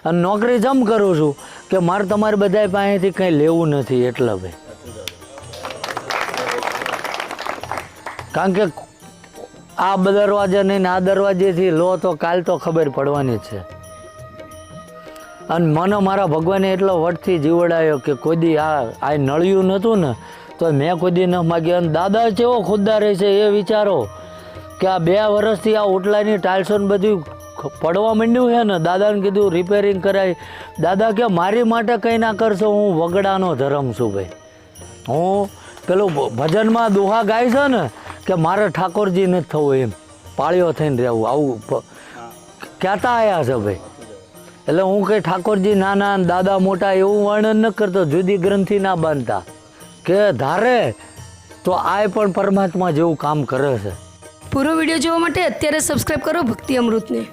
અને નોકરી જમ કરું છું કે મારે તમારે બધા પાસેથી કંઈ લેવું નથી એટલે ભાઈ. કારણ કે આ દરવાજા નહીં આ દરવાજેથી લો તો કાલ તો ખબર પડવાની જ છે. અને મને મારા ભગવાને એટલો વટથી જીવડાયો કે કોઈ દી આ નળિયું નહોતું ને તો મેં કોઈ દી ન માગ્યો. અને દાદા કેવો ખુદદાર છે એ વિચારો કે આ 2 વર્ષથી આ ઓટલાની ટાઇલ્સો ને બધું પડવા માંડ્યું છે ને. દાદાને કીધું રિપેરિંગ કરાય. દાદા કે મારી માટે કંઈ ના કરશો, હું વગડાનો ધર્મ છું ભાઈ. હું પેલું ભજનમાં દોહા ગાય છે ને કે મારે ઠાકોરજી નથી થવું, એમ પાળ્યો થઈને રહેવું, આવું કહેતા આવ્યા છે ભાઈ. એટલે હું કંઈ ઠાકોરજી નાના દાદા મોટા એવું વર્ણન ન કરતો, જુદી ગ્રંથિ ના બાંધતા કે ધારે તો આ પણ પરમાત્મા જેવું કામ કરે છે. પૂરો વિડીયો જોવા માટે અત્યારે સબસ્ક્રાઇબ કરો ભક્તિ અમૃતને.